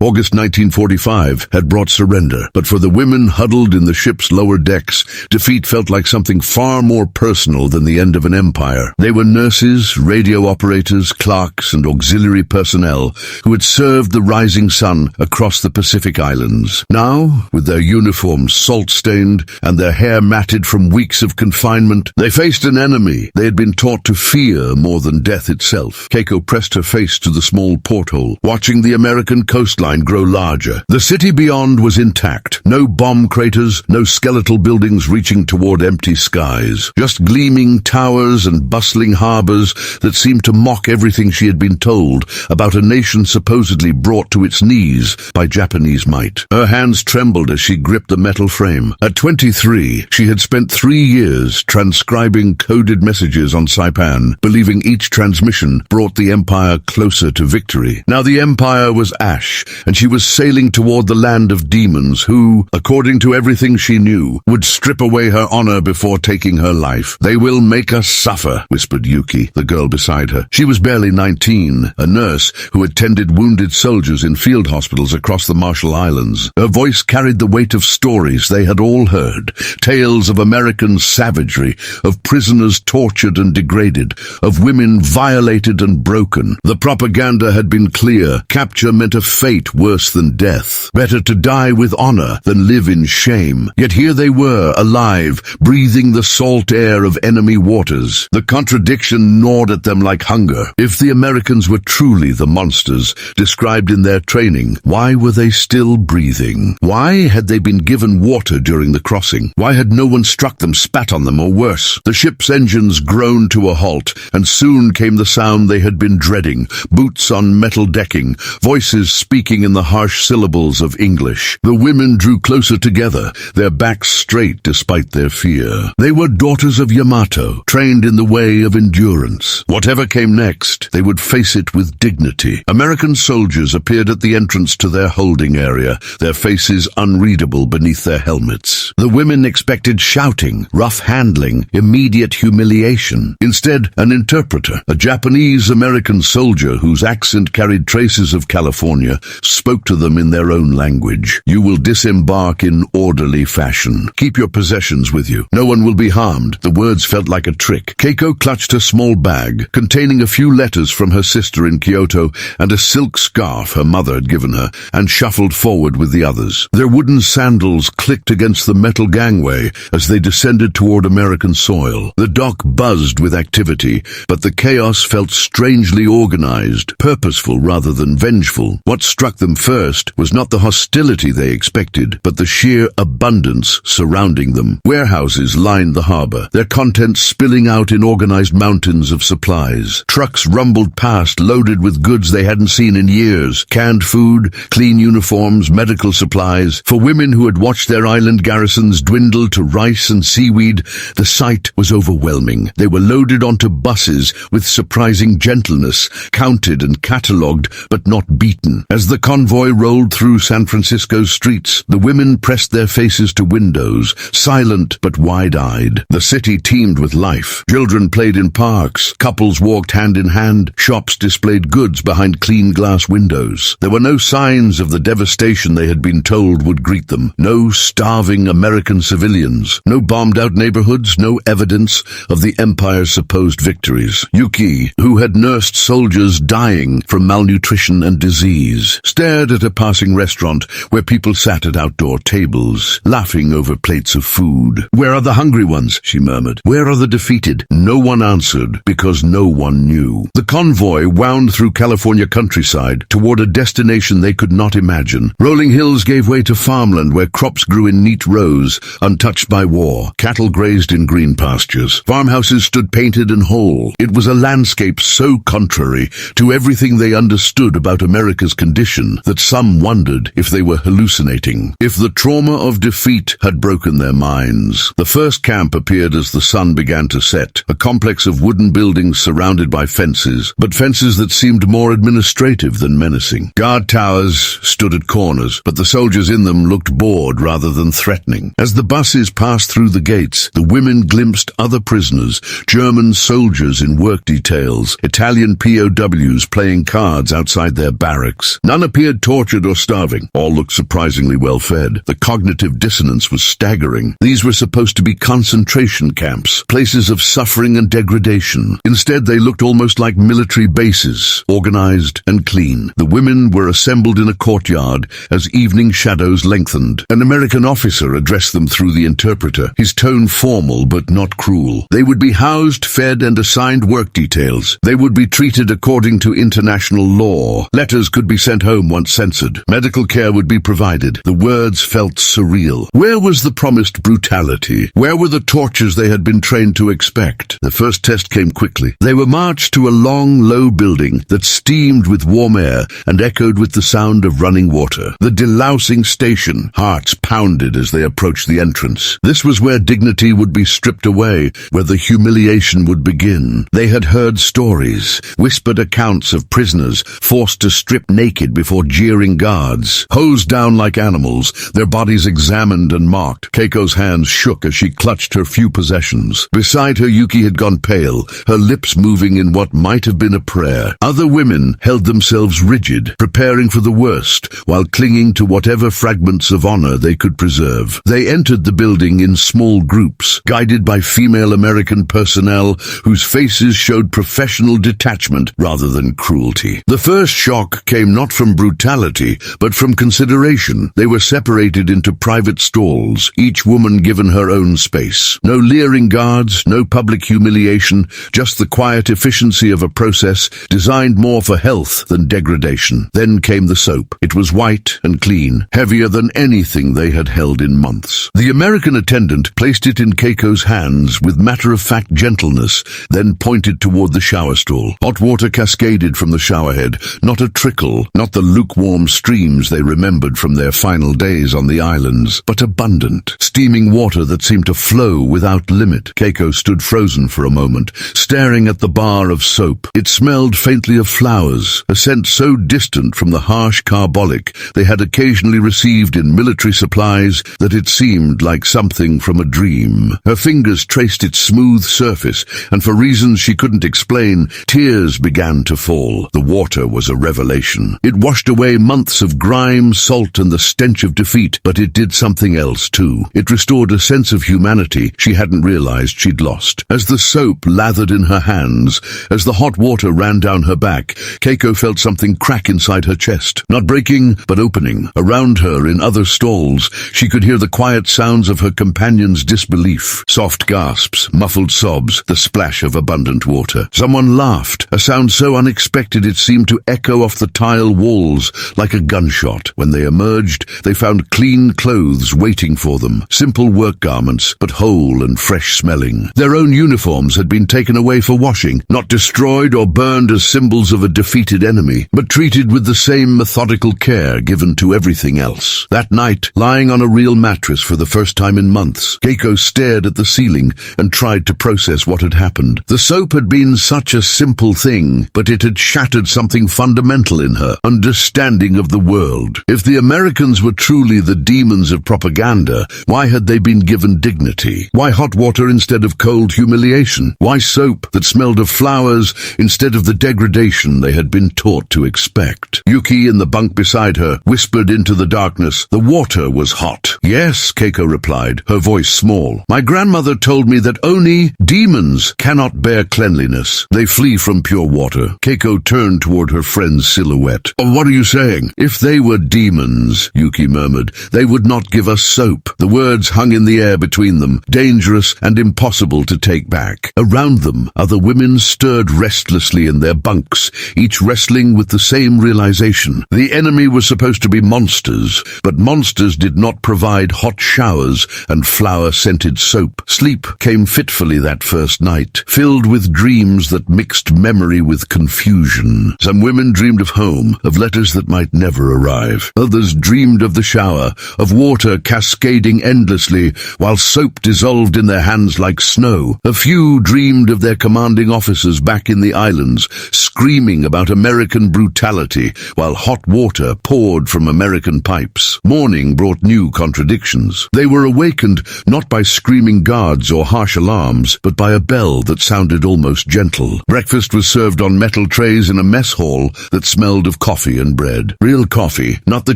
August 1945 had brought surrender, but for the women huddled in the ship's lower decks, defeat felt like something far more personal than the end of an empire. They were nurses, radio operators, clerks, and auxiliary personnel who had served the rising sun across the Pacific Islands. Now, with their uniforms salt-stained and their hair matted from weeks of confinement, they faced an enemy they had been taught to fear more than death itself. Keiko pressed her face to the small porthole, watching the American coastline grow larger. The city beyond was intact. No bomb craters, no skeletal buildings reaching toward empty skies. Just gleaming towers and bustling harbors that seemed to mock everything she had been told about a nation supposedly brought to its knees by Japanese might. Her hands trembled as she gripped the metal frame. At 23, she had spent 3 years transcribing coded messages on Saipan, believing each transmission brought the Empire closer to victory. Now the Empire was ash, and she was sailing toward the land of demons who, according to everything she knew, would strip away her honor before taking her life. "They will make us suffer," whispered Yuki, the girl beside her. She was barely 19, a nurse who had tended wounded soldiers in field hospitals across the Marshall Islands. Her voice carried the weight of stories they had all heard, tales of American savagery, of prisoners tortured and degraded, of women violated and broken. The propaganda had been clear. Capture meant a fate worse than death. Better to die with honor than live in shame. Yet here they were, alive, breathing the salt air of enemy waters. The contradiction gnawed at them like hunger. If the Americans were truly the monsters described in their training, why were they still breathing? Why had they been given water during the crossing? Why had no one struck them, spat on them, or worse? The ship's engines groaned to a halt, and soon came the sound they had been dreading. Boots on metal decking, voices speaking in the harsh syllables of English. The women drew closer together, their backs straight despite their fear. They were daughters of Yamato, trained in the way of endurance. Whatever came next, they would face it with dignity. American soldiers appeared at the entrance to their holding area, their faces unreadable beneath their helmets. The women expected shouting, rough handling, immediate humiliation. Instead, an interpreter, a Japanese-American soldier whose accent carried traces of California, spoke to them in their own language. "You will disembark in orderly fashion. Keep your possessions with you. No one will be harmed." The words felt like a trick. Keiko clutched a small bag containing a few letters from her sister in Kyoto and a silk scarf her mother had given her, and shuffled forward with the others. Their wooden sandals clicked against the metal gangway as they descended toward American soil. The dock buzzed with activity, but the chaos felt strangely organized, purposeful rather than vengeful. What struck them first was not the hostility they expected, but the sheer abundance surrounding them. Warehouses lined the harbor, their contents spilling out in organized mountains of supplies. Trucks rumbled past, loaded with goods they hadn't seen in years. Canned food, clean uniforms, medical supplies. For women who had watched their island garrisons dwindle to rice and seaweed, the sight was overwhelming. They were loaded onto buses with surprising gentleness, counted and catalogued, but not beaten. As the convoy rolled through San Francisco's streets, the women pressed their faces to windows, silent but wide-eyed. The city teemed with life. Children played in parks, couples walked hand in hand, shops displayed goods behind clean glass windows. There were no signs of the devastation they had been told would greet them. No starving American civilians, no bombed-out neighborhoods, no evidence of the Empire's supposed victories. Yuki, who had nursed soldiers dying from malnutrition and disease, stared at a passing restaurant where people sat at outdoor tables, laughing over plates of food. "Where are the hungry ones?" she murmured. "Where are the defeated?" No one answered, because no one knew. The convoy wound through California countryside toward a destination they could not imagine. Rolling hills gave way to farmland where crops grew in neat rows, untouched by war. Cattle grazed in green pastures. Farmhouses stood painted and whole. It was a landscape so contrary to everything they understood about America's condition that some wondered if they were hallucinating, if the trauma of defeat had broken their minds. The first camp appeared as the sun began to set, a complex of wooden buildings surrounded by fences, but fences that seemed more administrative than menacing. Guard towers stood at corners, but the soldiers in them looked bored rather than threatening. As the buses passed through the gates, the women glimpsed other prisoners, German soldiers in work details, Italian POWs playing cards outside their barracks. None appeared tortured or starving. All looked surprisingly well fed. The cognitive dissonance was staggering. These were supposed to be concentration camps, places of suffering and degradation. Instead, they looked almost like military bases, organized and clean. The women were assembled in a courtyard as evening shadows lengthened. An American officer addressed them through the interpreter, his tone formal but not cruel. They would be housed, fed, and assigned work details. They would be treated according to international law. Letters could be sent home once censored. Medical care would be provided. The words felt surreal. Where was the promised brutality? Where were the tortures they had been trained to expect? The first test came quickly. They were marched to a long, low building that steamed with warm air and echoed with the sound of running water. The Delousing station. Hearts pounded as they approached the entrance. This was where dignity would be stripped away, where the humiliation would begin. They had heard stories, whispered accounts of prisoners forced to strip naked before jeering guards, hosed down like animals, their bodies examined and marked. Keiko's hands shook as she clutched her few possessions. Beside her, Yuki had gone pale, her lips moving in what might have been a prayer. Other women held themselves rigid, preparing for the worst, while clinging to whatever fragments of honor they could preserve. They entered the building in small groups, guided by female American personnel whose faces showed professional detachment rather than cruelty. The first shock came not from brutality, but from consideration. They were separated into private stalls, each woman given her own space. No leering guards, no public humiliation, just the quiet efficiency of a process designed more for health than degradation. Then came the soap. It was white and clean, heavier than anything they had held in months. The American attendant placed it in Keiko's hands with matter-of-fact gentleness, then pointed toward the shower stall. Hot water cascaded from the showerhead, not a trickle, not the lukewarm streams they remembered from their final days on the islands, but abundant, steaming water that seemed to flow without limit. Keiko stood frozen for a moment, staring at the bar of soap. It smelled faintly of flowers, a scent so distant from the harsh carbolic they had occasionally received in military supplies that it seemed like something from a dream. Her fingers traced its smooth surface, and for reasons she couldn't explain, tears began to fall. The water was a revelation. It washed away months of grime, salt, and the stench of defeat, but it did something else too. It restored a sense of humanity she hadn't realized she'd lost. As the soap lathered in her hands, as the hot water ran down her back, Keiko felt something crack inside her chest. Not breaking, but opening. Around her, in other stalls, she could hear the quiet sounds of her companion's disbelief. Soft gasps, muffled sobs, the splash of abundant water. Someone laughed, a sound so unexpected it seemed to echo off the tile walls like a gunshot. When they emerged, they found clean clothes waiting for them. Simple work garments, but whole and fresh-smelling. Their own uniforms had been taken away for washing, not destroyed or burned as symbols of a defeated enemy, but treated with the same methodical care given to everything else. That night, lying on a real mattress for the first time in months, Keiko stared at the ceiling and tried to process what had happened. The soap had been such a simple thing, but it had shattered something fundamental in her, understanding of the world. If the Americans were truly the demons of propaganda, why had they been given dignity? Why hot water instead of cold humiliation? Why soap that smelled of flowers instead of the degradation they had been taught to expect? Yuki, in the bunk beside her, whispered into the darkness, "The water was hot." "Yes," Keiko replied, her voice small. "My grandmother told me that only demons cannot bear cleanliness. They flee from pure water." Keiko turned toward her friend's silhouette. "Oh, what are you saying?" "If they were demons," Yuki murmured, "they would not give us soap." The words hung in the air between them, dangerous and impossible to take back. Around them, other women stirred restlessly in their bunks, each wrestling with the same realization. The enemy was supposed to be monsters, but monsters did not provide hot showers and flower-scented soap. Sleep came fitfully that first night, filled with dreams that mixed memory with confusion. Some women dreamed of home, of letters that might never arrive. Others dreamed of the shower, of water cascading endlessly, while soap dissolved in their hands like snow. A few dreamed of their commanding officers back in the islands, screaming about American brutality, while hot water poured from American pipes. Morning brought new contradictions. They were awakened not by screaming guards or harsh alarms, but by a bell that sounded almost gentle. Breakfast was served on metal trays in a mess hall that smelled of coffee. coffee and bread. Real coffee, not the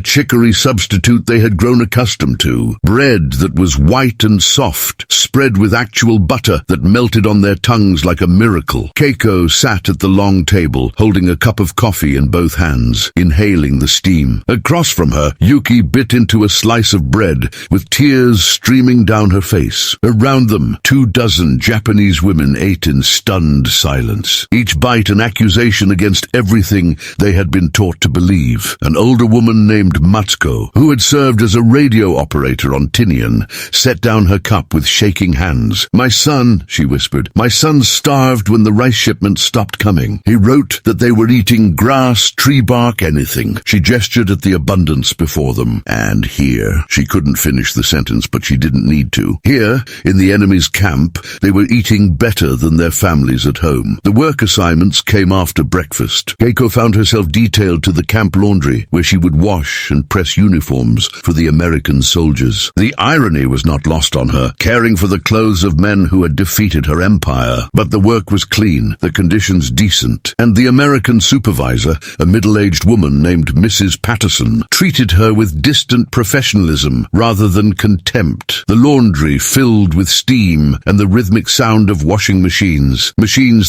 chicory substitute they had grown accustomed to. Bread that was white and soft, spread with actual butter that melted on their tongues like a miracle. Keiko sat at the long table, holding a cup of coffee in both hands, inhaling the steam. Across from her, Yuki bit into a slice of bread, with tears streaming down her face. Around them, 24 Japanese women ate in stunned silence, each bite an accusation against everything they had been taught to believe. An older woman named Matsuko, who had served as a radio operator on Tinian, set down her cup with shaking hands. "My son," she whispered, "my son starved when the rice shipments stopped coming. He wrote that they were eating grass, tree bark, anything." She gestured at the abundance before them. "And here," she couldn't finish the sentence, but she didn't need to. Here, in the enemy's camp, they were eating better than their families at home. The work assignments came after breakfast. Keiko found herself detailed to the camp laundry, where she would wash and press uniforms for the American soldiers. The irony was not lost on her, caring for the clothes of men who had defeated her empire. But the work was clean, the conditions decent, and the American supervisor, a middle-aged woman named Mrs. Patterson, treated her with distant professionalism rather than contempt. The laundry filled with steam and the rhythmic sound of washing machines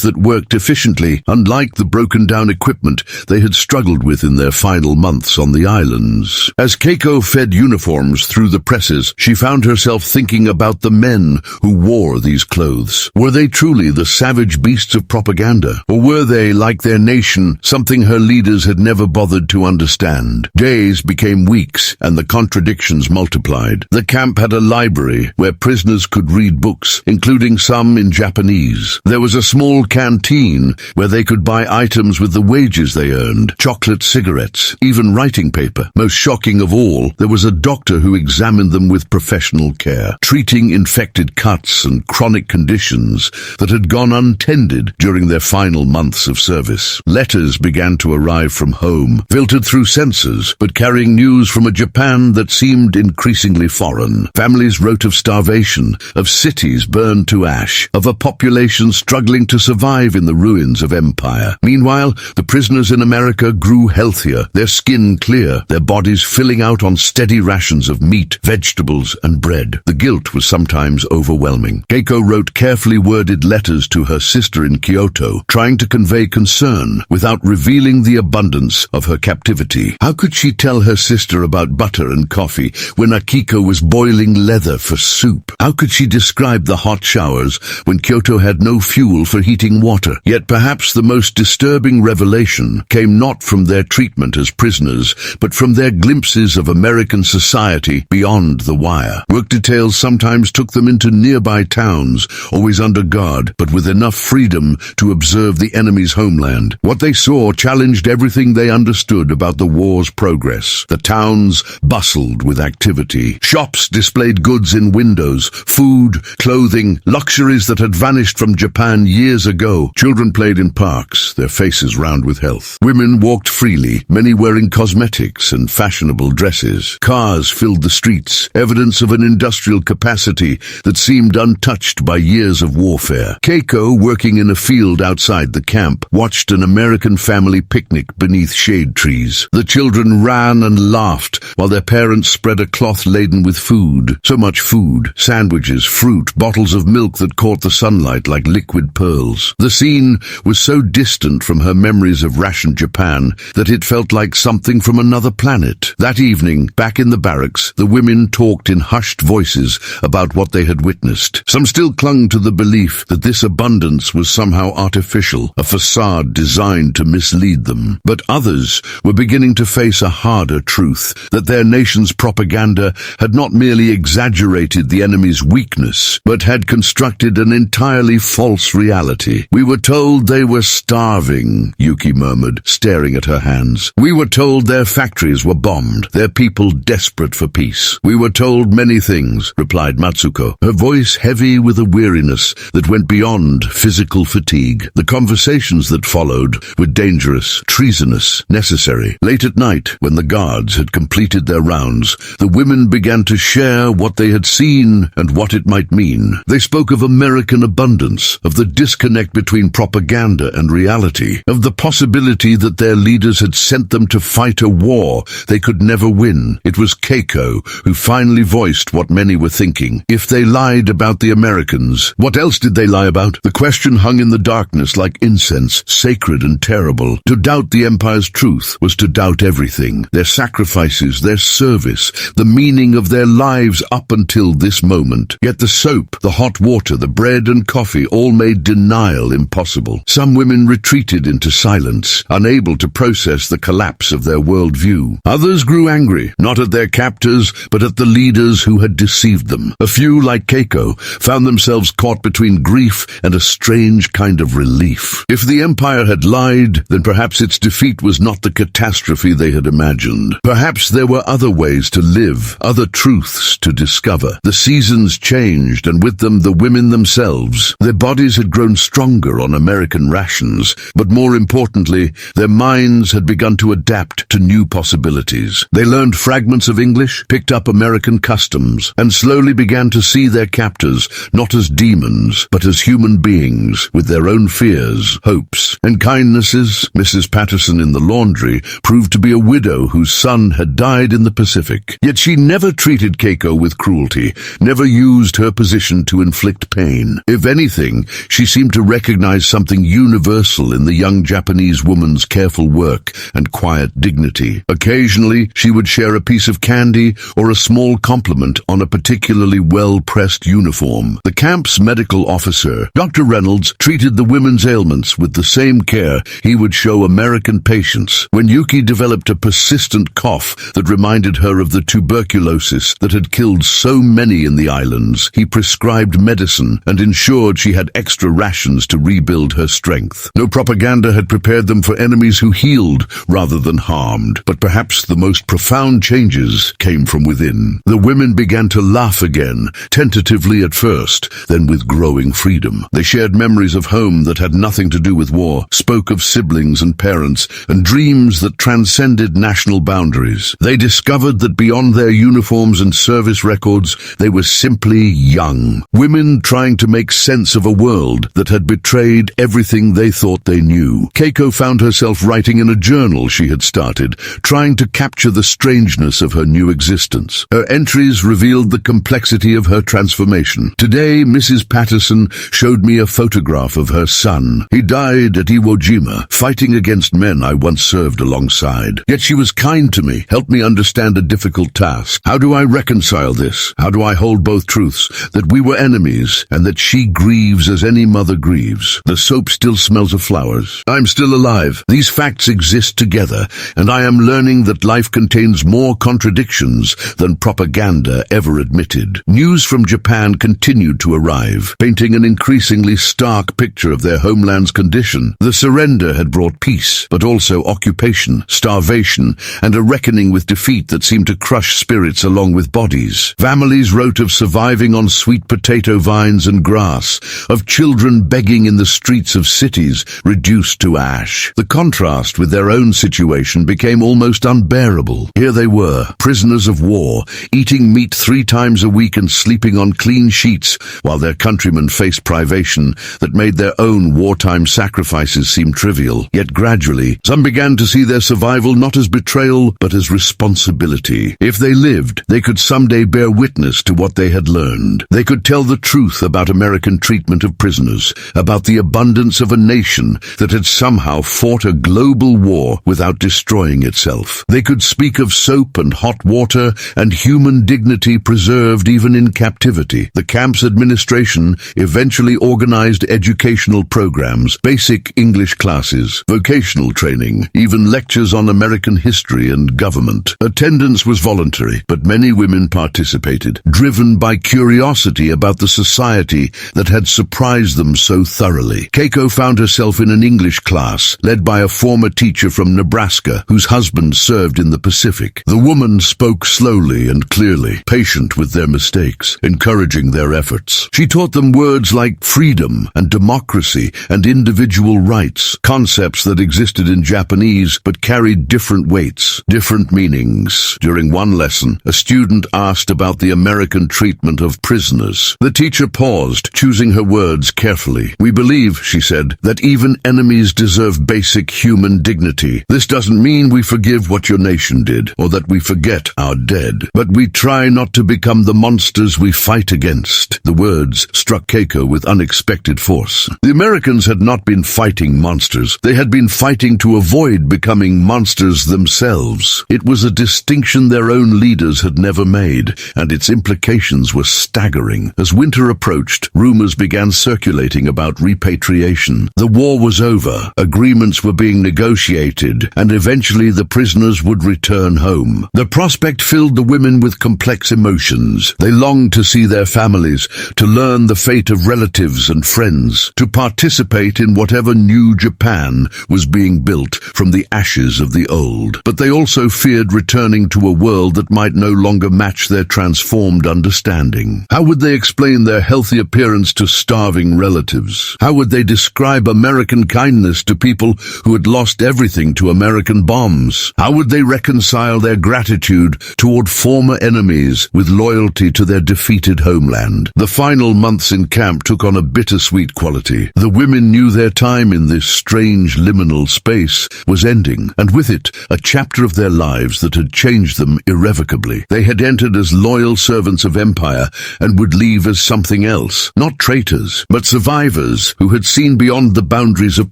that worked efficiently, unlike the broken-down equipment they had struggled with in their final months on the islands. As Keiko fed uniforms through the presses, she found herself thinking about the men who wore these clothes. Were they truly the savage beasts of propaganda, or were they, like their nation, something her leaders had never bothered to understand? Days became weeks, and the contradictions multiplied. The camp had a library where prisoners could read books, including some in Japanese. There was a small canteen where they could buy items with the wages they earned: chocolate, cigarettes, even writing paper. Most shocking of all, there was a doctor who examined them with professional care, treating infected cuts and chronic conditions that had gone untended during their final months of service. Letters began to arrive from home, filtered through censors, but carrying news from a Japan that seemed increasingly foreign. Families wrote of starvation, of cities burned to ash, of a population struggling to survive in the ruins of empire. Meanwhile, the prisoners in America grew healthier, their skin clear, their bodies filling out on steady rations of meat, vegetables, and bread. The guilt was sometimes overwhelming. Keiko wrote carefully worded letters to her sister in Kyoto, trying to convey concern without revealing the abundance of her captivity. How could she tell her sister about butter and coffee when Akiko was boiling leather for soup? How could she describe the hot showers when Kyoto had no fuel for heating water? Yet perhaps the most disturbing revelation came not from their treatment as prisoners, but from their glimpses of American society beyond the wire. Work details sometimes took them into nearby towns, always under guard, but with enough freedom to observe the enemy's homeland. What they saw challenged everything they understood about the war's progress. The towns bustled with activity. Shops displayed goods in windows, food, clothing, luxuries that had vanished from Japan years ago. Children played in parks, their faces round with health. Women walked freely, many wearing cosmetics and fashionable dresses. Cars filled the streets, evidence of an industrial capacity that seemed untouched by years of warfare. Keiko, working in a field outside the camp, watched an American family picnic beneath shade trees. The children ran and laughed while their parents spread a cloth laden with food. So much food, sandwiches, fruit, bottles of milk that caught the sunlight like liquid pearls. The scene was so distant from her memories of rationed Japan that it felt like something from another planet. That evening, back in the barracks, the women talked in hushed voices about what they had witnessed. Some still clung to the belief that this abundance was somehow artificial, a facade designed to mislead them. But others were beginning to face a harder truth, that their nation's propaganda had not merely exaggerated the enemy's weakness, but had constructed an entirely false reality. "We were told they were starving," Yuki murmured, staring at her hands. "We were told their factories were bombed, their people desperate for peace. We were told many things," replied Matsuko, her voice heavy with a weariness that went beyond physical fatigue. The conversations that followed were dangerous, treasonous, necessary. Late at night, when the guards had completed their rounds, the women began to share what they had seen and what it might mean. They spoke of American abundance, of the disconnect between propaganda and reality, of the possibility that their leaders had sent them to fight a war they could never win. It was Keiko who finally voiced what many were thinking. If they lied about the Americans, what else did they lie about? The question hung in the darkness like incense, sacred and terrible. To doubt the Empire's truth was to doubt everything. Their sacrifices, their service, the meaning of their lives up until this moment. Yet the soap, the hot water, the bread and coffee all made denial impossible. Some women retreated into silence, unable to process the collapse of their worldview. Others grew angry, not at their captors, but at the leaders who had deceived them. A few, like Keiko, found themselves caught between grief and a strange kind of relief. If the Empire had lied, then perhaps its defeat was not the catastrophe they had imagined. Perhaps there were other ways to live, other truths to discover. The seasons changed, and with them the women themselves. Their bodies had grown stronger on American rations, but more importantly, their minds had begun to adapt to new possibilities. They learned fragments of English, picked up American customs, and slowly began to see their captors not as demons, but as human beings with their own fears, hopes, and kindnesses. Mrs. Patterson in the laundry proved to be a widow whose son had died in the Pacific. Yet she never treated Keiko with cruelty, never used her position to inflict pain. If anything, she seemed to recognize something universal in the young Japanese woman's careful work and quiet dignity. Occasionally, she would share a piece of candy or a small compliment on a particularly well-pressed uniform. The camp's medical officer, Dr. Reynolds, treated the women's ailments with the same care he would show American patients. When Yuki developed a persistent cough that reminded her of the tuberculosis that had killed so many in the islands, he prescribed medicine and ensured she had extra rations to rebuild her strength. No propaganda had prepared them for enemies who healed rather than harmed, but perhaps the most profound changes came from within. The women began to laugh again, tentatively at first, then with growing freedom. They shared memories of home that had nothing to do with war, spoke of siblings and parents, and dreams that transcended national boundaries. They discovered that beyond their uniforms and service records, they were simply young. Women trying to make sense of a world that had betrayed everything they thought they knew. Keiko found herself writing in a journal she had started, trying to capture the strangeness of her new existence. Her entries revealed the complexity of her transformation. Today, Mrs. Patterson showed me a photograph of her son. He died at Iwo Jima, fighting against men I once served alongside. Yet she was kind to me, helped me understand a difficult task. How do I reconcile this? How do I hold both truths, that we were enemies and that she grieves as any mother grieves? The soap still smells of flowers. I'm still alive. These facts exist together, and I am learning that life contains more contradictions than propaganda ever admitted. News from Japan continued to arrive, painting an increasingly stark picture of their homeland's condition. The surrender had brought peace, but also occupation, starvation, and a reckoning with defeat that seemed to crush spirits along with bodies. Families wrote of surviving on sweet potato vines and grass, of children begging in the streets of cities reduced to ash. The contrast with their own situation became almost unbearable. Here they were, prisoners of war, eating meat 3 times a week and sleeping on clean sheets, while their countrymen faced privation that made their own wartime sacrifices seem trivial. Yet gradually, some began to see their survival not as betrayal, but as responsibility. If they lived, they could someday bear witness to what they had learned. They could tell the truth about American treatment of prisoners, about the abundance of a nation that had somehow fought a global war without destroying itself. They could speak of soap and hot water and human dignity preserved even in captivity. The camp's administration eventually organized educational programs, basic English classes, vocational training, even lectures on American history and government. Attendance was voluntary, but many women participated, driven by curiosity about the society that had surprised them so thoroughly. Keiko found herself in an English class, led by a former teacher from Nebraska, whose husband served in the Pacific. The woman spoke slowly and clearly, patient with their mistakes, encouraging their efforts. She taught them words like freedom and democracy and individual rights, concepts that existed in Japanese but carried different weights, different meanings. During one lesson, a student asked about the American treatment of prisoners. The teacher paused, choosing her words carefully. "We believe," she said, "that even enemies deserve basic human dignity dignity. This doesn't mean we forgive what your nation did, or that we forget our dead, but we try not to become the monsters we fight against. The words struck Keiko with unexpected force. The Americans had not been fighting monsters. They had been fighting to avoid becoming monsters themselves. It was a distinction their own leaders had never made, and its implications were staggering. As winter approached, rumors began circulating about repatriation. The war was over, agreements were being negotiated, and eventually the prisoners would return home. The prospect filled the women with complex emotions. They longed to see their families, to learn the fate of relatives and friends, to participate in whatever new Japan was being built from the ashes of the old. But they also feared returning to a world that might no longer match their transformed understanding. How would they explain their healthy appearance to starving relatives? How would they describe American kindness to people who had lost everything to American bombs? How would they reconcile their gratitude toward former enemies with loyalty to their defeated homeland? The final months in camp took on a bittersweet quality. The women knew their time in this strange liminal space was ending, and with it, a chapter of their lives that had changed them irrevocably. They had entered as loyal servants of empire and would leave as something else, not traitors, but survivors who had seen beyond the boundaries of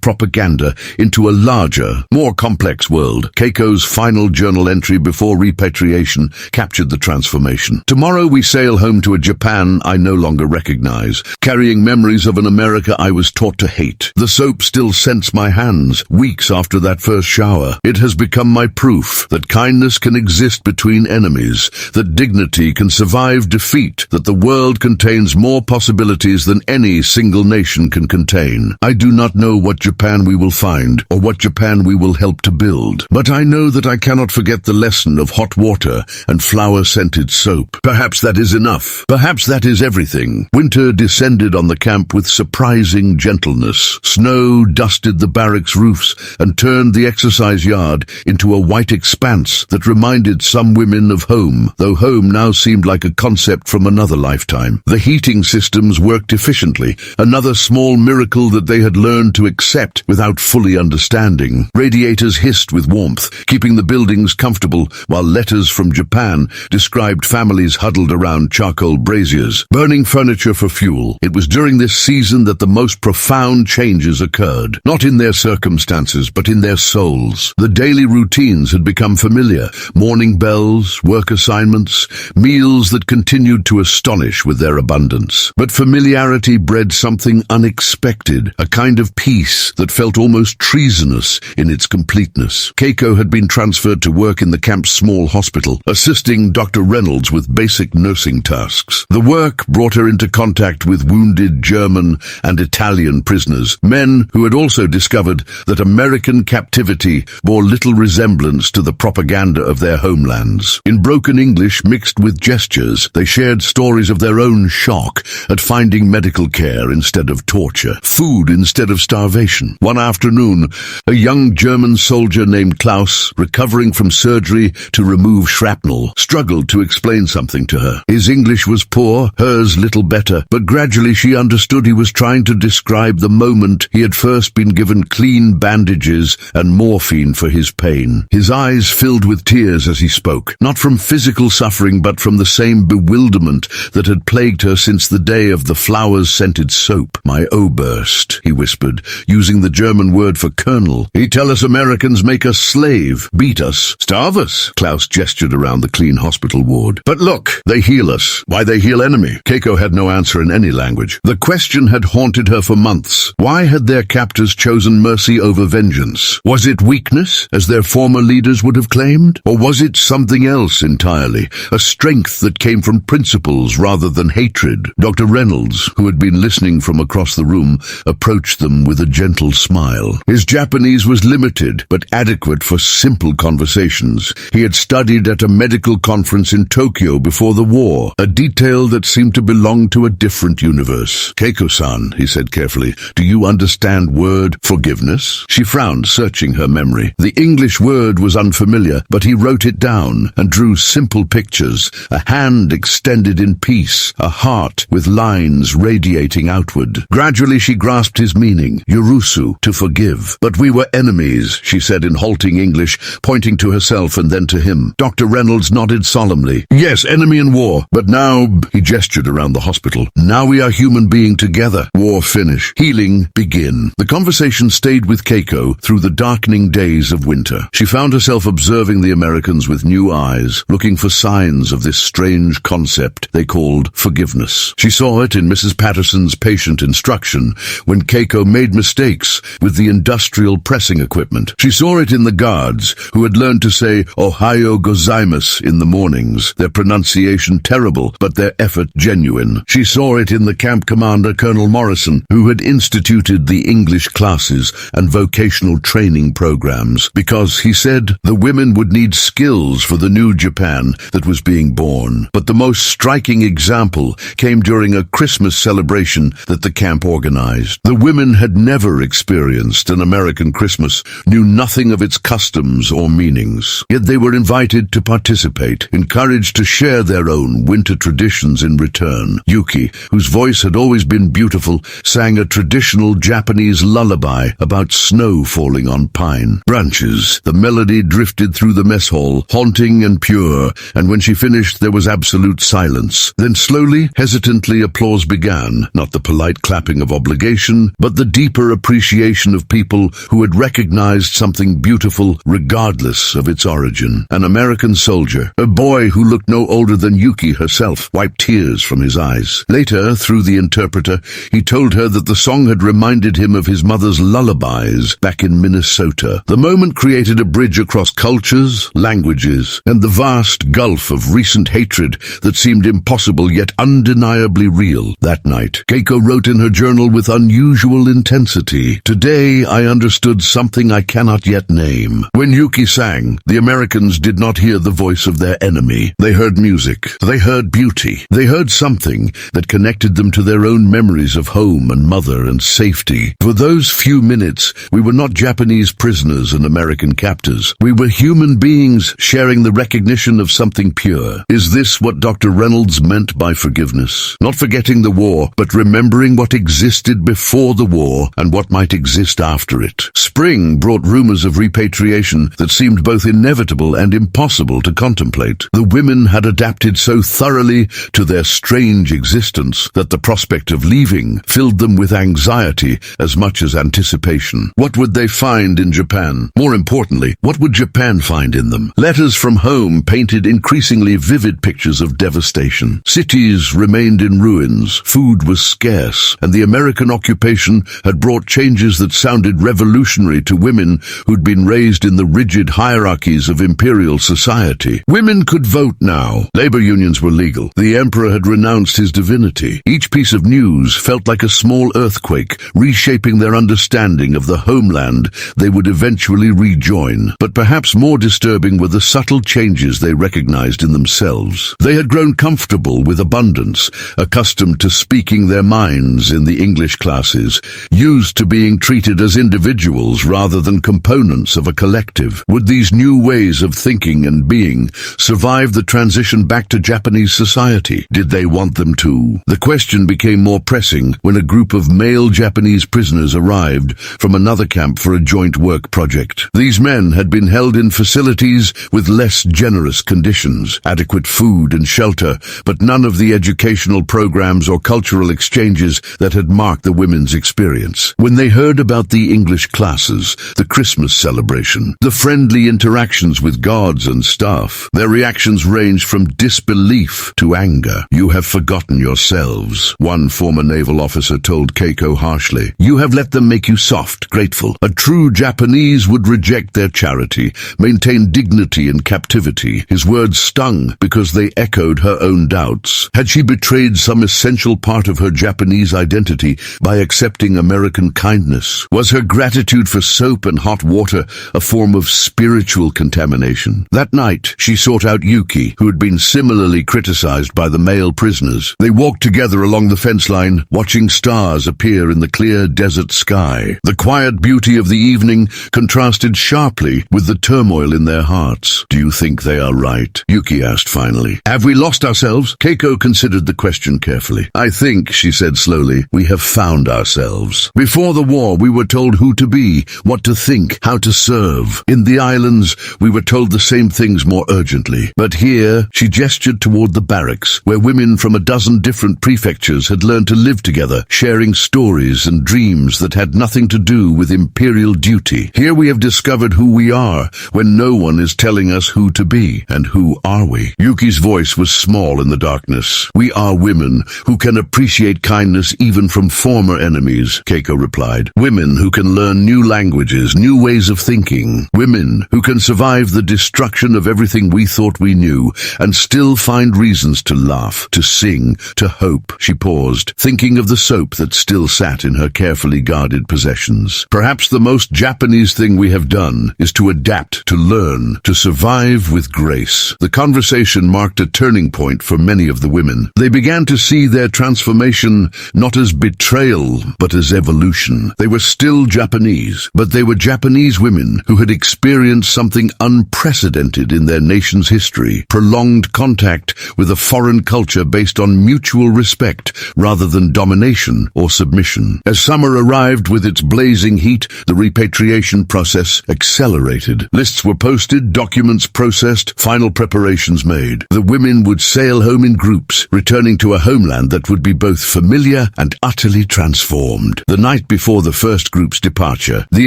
propaganda into a larger, more complex world. Keiko's final journal entry before repatriation captured the transformation. Tomorrow we sail home to a Japan I no longer recognize, carrying memories of an America I was taught to hate. The soap still scents my hands, weeks after that first shower. It has become my proof that kindness can exist between enemies, that dignity can survive defeat, that the world contains more possibilities than any single nation can contain. I do not know what Japan we will find, or what Japan we will help to build, but I know that I cannot forget the lesson of hot water and flower-scented soap. Perhaps that is enough. Perhaps that is everything. Winter descended on the camp with surprising gentleness. Snow dusted the barracks roofs and turned the exercise yard into a white expanse that reminded some women of home, though home now seemed like a concept from another lifetime. The heating systems worked efficiently, another small miracle that they had learned to accept without fully understanding. Radiators hissed with warmth, keeping the buildings comfortable, while letters from Japan described families huddled around charcoal braziers, burning furniture for fuel. It was during this season that the most profound changes occurred, not in their circumstances, but in their souls. The daily routines had become familiar, morning bells, work assignments, meals that continued to astonish with their abundance. But familiarity bred something unexpected, a kind of peace that felt almost treasonous in its completeness. Keiko had been transferred to work in the camp's small hospital, assisting Dr. Reynolds with basic nursing tasks. The work brought her into contact with wounded German and Italian prisoners, men who had also discovered that American captivity bore little resemblance to the propaganda of their homelands. In broken English mixed with gestures, they shared stories of their own shock at finding medical care instead of torture, food instead of starvation. One afternoon, a young German soldier named Klaus, recovering from surgery to remove shrapnel, struggled to explain something to her. His English was poor, hers little better, but gradually she understood he was trying to describe the moment he had first been given clean bandages and morphine for his pain. His eyes filled with tears as he spoke, not from physical suffering but from the same bewilderment that had plagued her since the day of the flowers-scented soap. "My Oberst," he whispered, using the German word for colonel. "He tell us Americans make us slave, beat us, starve us." Klaus gestured around the clean hospital ward. "But look, they heal us. Why they heal enemy?" Keiko had no answer in any language. The question had haunted her for months. Why had their captors chosen mercy over vengeance? Was it weakness, as their former leaders would have claimed? Or was it something else entirely? A strength that came from principles rather than hatred? Dr. Reynolds, who had been listening from across the room, approached them with a gentle smile. His Japanese was limited, but adequate for simple conversations. He had studied at a medical conference in Tokyo before the war, a detail that seemed to belong to a different universe. "Keiko-san," he said carefully, "do you understand word forgiveness?" She frowned, searching her memory. The English word was unfamiliar, but he wrote it down and drew simple pictures, a hand extended in peace, a heart with lines radiating outward. Gradually she grasped his meaning, yurusu, to forgive. But we were enemies. enemies, she said in halting English, pointing to herself and then to him. Dr. Reynolds nodded solemnly. Yes, enemy and war. But now, he gestured around the hospital, now we are human being together. War finish. Healing begin. The conversation stayed with Keiko through the darkening days of winter. She found herself observing the Americans with new eyes, looking for signs of this strange concept they called forgiveness. She saw it in Mrs. Patterson's patient instruction when Keiko made mistakes with the industrial pressing equipment. She saw it in the guards who had learned to say Ohayo gozaimasu in the mornings, their pronunciation terrible but their effort genuine. She saw it in the camp commander Colonel Morrison, who had instituted the English classes and vocational training programs because, he said, the women would need skills for the new Japan that was being born. But the most striking example came during a Christmas celebration that the camp organized. The women had never experienced an American Christmas, knew nothing of its customs or meanings. Yet they were invited to participate, encouraged to share their own winter traditions in return. Yuki, whose voice had always been beautiful, sang a traditional Japanese lullaby about snow falling on pine branches. The melody drifted through the mess hall, haunting and pure, and when she finished there was absolute silence. Then slowly, hesitantly, applause began, not the polite clapping of obligation, but the deeper appreciation of people who had recognized something beautiful regardless of its origin. An American soldier, a boy who looked no older than Yuki herself, wiped tears from his eyes. Later, through the interpreter, he told her that the song had reminded him of his mother's lullabies back in Minnesota. The moment created a bridge across cultures, languages, and the vast gulf of recent hatred that seemed impossible yet undeniably real. That night, Keiko wrote in her journal with unusual intensity, "Today I understood something I cannot yet name." When Yuki sang, the Americans did not hear the voice of their enemy. They heard music. They heard beauty. They heard something that connected them to their own memories of home and mother and safety. For those few minutes, we were not Japanese prisoners and American captors. We were human beings sharing the recognition of something pure. Is this what Dr. Reynolds meant by forgiveness? Not forgetting the war, but remembering what existed before the war and what might exist after it. Spring brought rumors of repatriation that seemed both inevitable and impossible to contemplate. The women had adapted so thoroughly to their strange existence that the prospect of leaving filled them with anxiety as much as anticipation. What would they find in Japan? More importantly, what would Japan find in them? Letters from home painted increasingly vivid pictures of devastation. Cities remained in ruins, food was scarce, and the American occupation had brought changes that sounded revolutionary to women who'd been raised in the rigid hierarchies of imperial society. Women could vote now. Labor unions were legal. The emperor had renounced his divinity. Each piece of news felt like a small earthquake, reshaping their understanding of the homeland they would eventually rejoin. But perhaps more disturbing were the subtle changes they recognized in themselves. They had grown comfortable with abundance, accustomed to speaking their minds in the English classes, used to being treated as individuals rather than components of a collective. Would these new ways of thinking and being survive the transition back to Japanese society? Did they want them to? The question became more pressing when a group of male Japanese prisoners arrived from another camp for a joint work project. These men had been held in facilities with less generous conditions, adequate food and shelter, but none of the educational programs or cultural exchanges that had marked the women's experience. When they heard about the English classes, the Christmas celebration, the friendly interactions with guards and staff, their reactions ranged from disbelief to anger. "You have forgotten yourselves," one former naval officer told Keiko harshly. "You have let them make you soft, grateful. A true Japanese would reject their charity, maintain dignity in captivity." His words stung because they echoed her own doubts. Had she betrayed some essential part of her Japanese identity by accepting American kindness? Was her gratitude for soap and hot water a form of spiritual contamination? That night, she sought out Yuki, who had been similarly criticized by the male prisoners. They walked together along the fence line, watching stars appear in the clear desert sky. The quiet beauty of the evening contrasted sharply with the turmoil in their hearts. "Do you think they are right?" Yuki asked finally. "Have we lost ourselves?" Keiko considered the question carefully. "I think," she said slowly, "we have found ourselves. Before the war, we were told who to be, what to think, how to serve. In the islands, we were told the same things more urgently. But here, she gestured toward the barracks, where women from a dozen different prefectures had learned to live together, sharing stories and dreams that had nothing to do with imperial duty. Here we have discovered who we are, when no one is telling us who to be. And who are we? Yuki's voice was small in the darkness. We are women who can appreciate kindness even from former enemies, Keiko replied. Women who can learn new languages, new ways of thinking. Women who can survive the destruction of everything we thought we knew and still find reasons to laugh, to sing, to hope. She paused, thinking of the soap that still sat in her carefully guarded possessions. Perhaps the most Japanese thing we have done is to adapt, to learn, to survive with grace. The conversation marked a turning point for many of the women. They began to see their transformation not as betrayal, but as evolution. They were still Japanese, but they were Japanese women who had experienced something unprecedented in their nation's history, prolonged contact with a foreign culture based on mutual respect rather than domination or submission. As summer arrived with its blazing heat, the repatriation process accelerated. Lists were posted, documents processed, final preparations made. The women would sail home in groups, returning to a homeland that would be both familiar and utterly transformed. The night before the first group's departure, the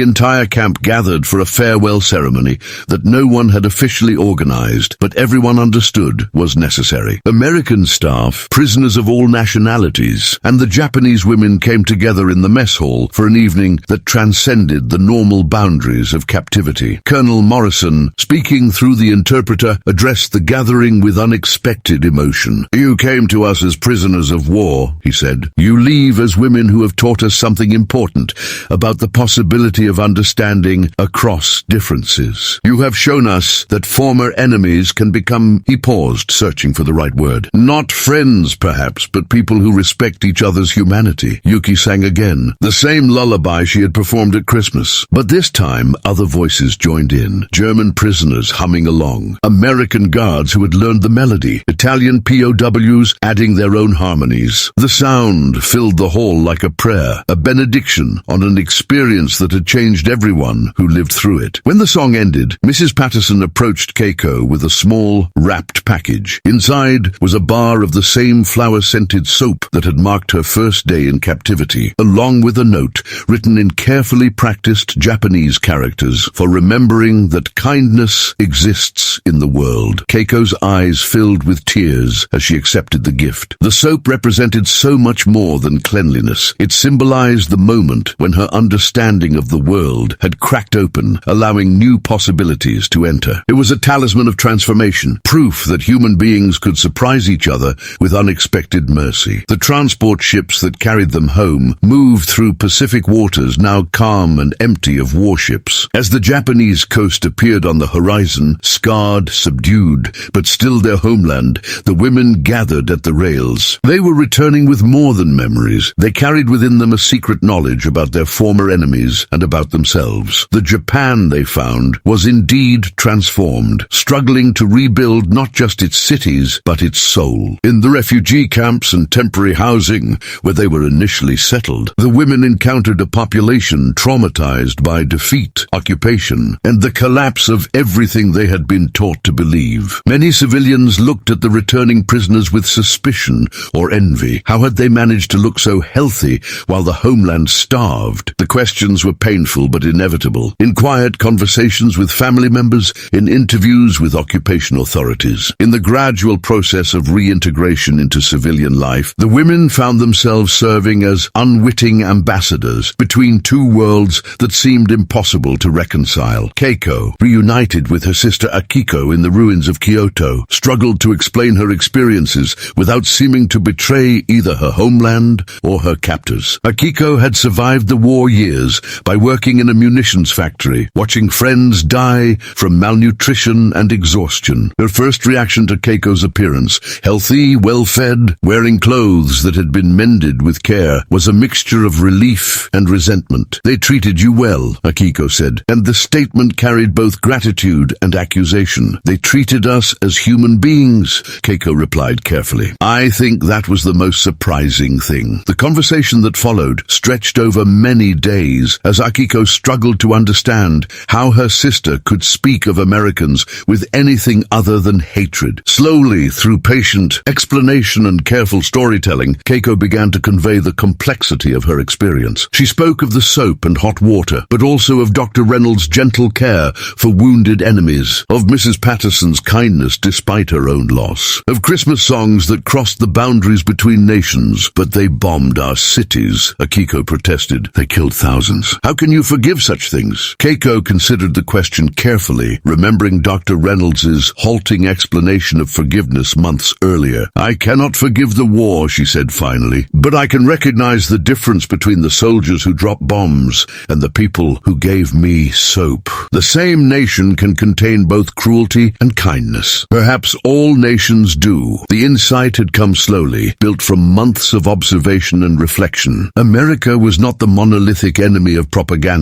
entire camp gathered for a farewell ceremony that no one had officially organized, but everyone understood was necessary. American staff, prisoners of all nationalities, and the Japanese women came together in the mess hall for an evening that transcended the normal boundaries of captivity. Colonel Morrison, speaking through the interpreter, addressed the gathering with unexpected emotion. "You came to us as prisoners of war," he said. "You leave as women who have taught us something important about the possibility of understanding across differences. You have shown us that former enemies can become," he paused, searching for the right word, "not friends perhaps, but people who respect each other's humanity." Yuki sang again, the same lullaby she had performed at Christmas. But this time, other voices joined in. German prisoners humming along, American guards who had learned the melody, Italian POWs adding their own harmonies. The sound filled the hall like a prayer, a benediction on an experience that had changed everyone who lived through it. When the song ended, Mrs. Patterson approached Keiko with a small, wrapped package. Inside was a bar of the same flower-scented soap that had marked her first day in captivity, along with a note written in carefully practiced Japanese characters for remembering that kindness exists in the world. Keiko's eyes filled with tears as she accepted the gift. The soap represented so much more than cleanliness. It symbolized the moment when her understanding of the world had cracked open, allowing new possibilities to enter. It was a talisman of transformation, proof that human beings could surprise each other with unexpected mercy. The transport ships that carried them home moved through Pacific waters now calm and empty of warships. As the Japanese coast appeared on the horizon, scarred, subdued, but still their homeland, the women gathered at the rails. They were returning with more than memories. They carried within them a secret knowledge about their former enemies and about themselves. The Japan, they found, was indeed transformed, struggling to rebuild not just its cities, but its soul. In the refugee camps and temporary housing where they were initially settled, the women encountered a population traumatized by defeat, occupation, and the collapse of everything they had been taught to believe. Many civilians looked at the returning prisoners with suspicion or envy. How had they managed to look so healthy while the homeland starved? The questions were painful but inevitable. In quiet conversations with family members, in interviews with occupation authorities, in the gradual process of reintegration into civilian life, the women found themselves serving as unwitting ambassadors between two worlds that seemed impossible to reconcile. Keiko, reunited with her sister Akiko in the ruins of Kyoto, struggled to explain her experiences without seeming to betray either her homeland or her captors. Akiko had survived the war years by working in a munitions factory, watching friends die from malnutrition and exhaustion. Her first reaction to Keiko's appearance, healthy, well-fed, wearing clothes that had been mended with care, was a mixture of relief and resentment. "They treated you well," Akiko said, and the statement carried both gratitude and accusation. "They treated us as human beings," Keiko replied carefully. "I think that was the most surprising thing." The conversation that followed stretched over many days as Akiko Keiko struggled to understand how her sister could speak of Americans with anything other than hatred. Slowly, through patient explanation and careful storytelling, Keiko began to convey the complexity of her experience. She spoke of the soap and hot water, but also of Dr. Reynolds' gentle care for wounded enemies, of Mrs. Patterson's kindness despite her own loss, of Christmas songs that crossed the boundaries between nations. But they bombed our cities, Keiko protested. They killed thousands. How can you forgive such things? Keiko considered the question carefully, remembering Dr. Reynolds' halting explanation of forgiveness months earlier. I cannot forgive the war, she said finally, but I can recognize the difference between the soldiers who dropped bombs and the people who gave me soap. The same nation can contain both cruelty and kindness. Perhaps all nations do. The insight had come slowly, built from months of observation and reflection. America was not the monolithic enemy of propaganda,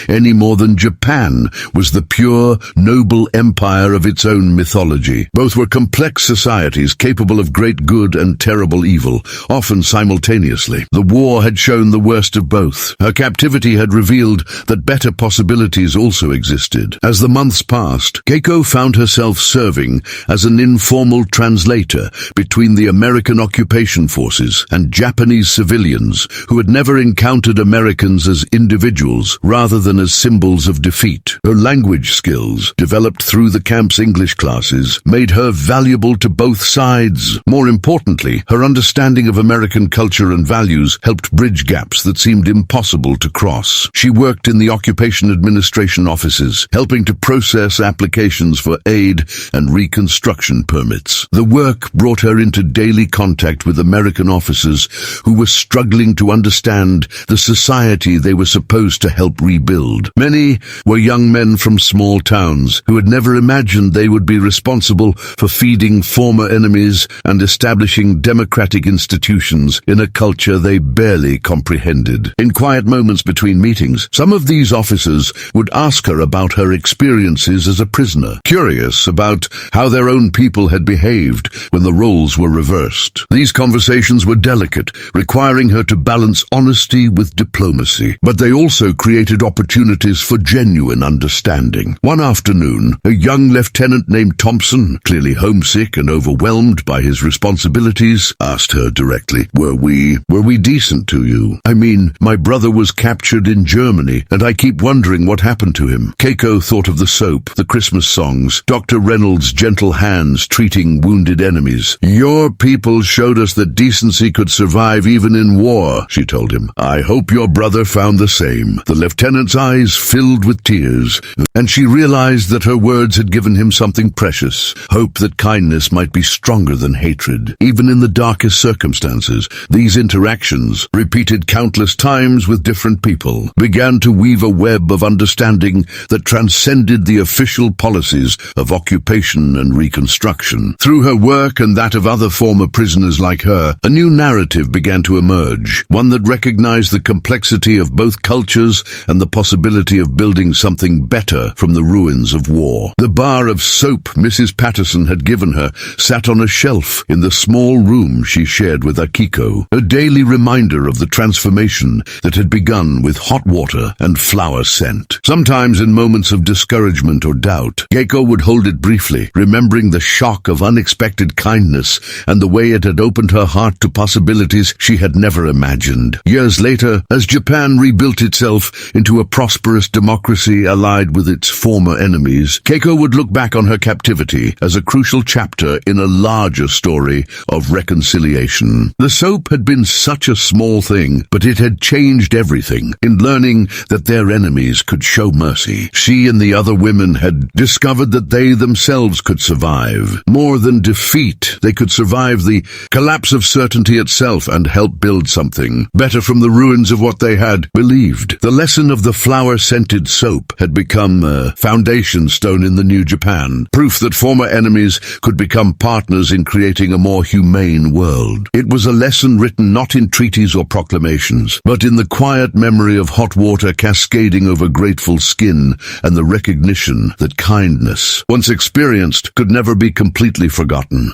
any more than Japan was the pure, noble empire of its own mythology. Both were complex societies capable of great good and terrible evil, often simultaneously. The war had shown the worst of both. Her captivity had revealed that better possibilities also existed. As the months passed, Keiko found herself serving as an informal translator between the American occupation forces and Japanese civilians who had never encountered Americans as individuals rather than as symbols of defeat. Her language skills, developed through the camp's English classes, made her valuable to both sides. More importantly, her understanding of American culture and values helped bridge gaps that seemed impossible to cross. She worked in the occupation administration offices, helping to process applications for aid and reconstruction permits. The work brought her into daily contact with American officers who were struggling to understand the society they were supposed to help rebuild. Many were young men from small towns who had never imagined they would be responsible for feeding former enemies and establishing democratic institutions in a culture they barely comprehended. In quiet moments between meetings, some of these officers would ask her about her experiences as a prisoner, curious about how their own people had behaved when the roles were reversed. These conversations were delicate, requiring her to balance honesty with diplomacy, but they also created opportunities for genuine understanding. One afternoon, a young lieutenant named Thompson, clearly homesick and overwhelmed by his responsibilities, asked her directly, Were we decent to you? I mean, my brother was captured in Germany, and I keep wondering what happened to him. Keiko thought of the soap, the Christmas songs, Dr. Reynolds' gentle hands treating wounded enemies. Your people showed us that decency could survive even in war, she told him. I hope your brother found the same. The lieutenant's eyes filled with tears, and she realized that her words had given him something precious, hope that kindness might be stronger than hatred. Even in the darkest circumstances, these interactions, repeated countless times with different people, began to weave a web of understanding that transcended the official policies of occupation and reconstruction. Through her work and that of other former prisoners like her, a new narrative began to emerge, one that recognized the complexity of both cultures and the possibility of building something better from the ruins of war. The bar of soap Mrs. Patterson had given her sat on a shelf in the small room she shared with Keiko, a daily reminder of the transformation that had begun with hot water and flower scent. Sometimes in moments of discouragement or doubt, Keiko would hold it briefly, remembering the shock of unexpected kindness and the way it had opened her heart to possibilities she had never imagined. Years later, as Japan rebuilt itself into a prosperous democracy allied with its former enemies, Keiko would look back on her captivity as a crucial chapter in a larger story of reconciliation. The soap had been such a small thing, but it had changed everything. In learning that their enemies could show mercy, she and the other women had discovered that they themselves could survive. More than defeat, they could survive the collapse of certainty itself and help build something better from the ruins of what they had believed. The lesson of the flower-scented soap had become a foundation stone in the new Japan, proof that former enemies could become partners in creating a more humane world. It was a lesson written not in treaties or proclamations, but in the quiet memory of hot water cascading over grateful skin and the recognition that kindness, once experienced, could never be completely forgotten.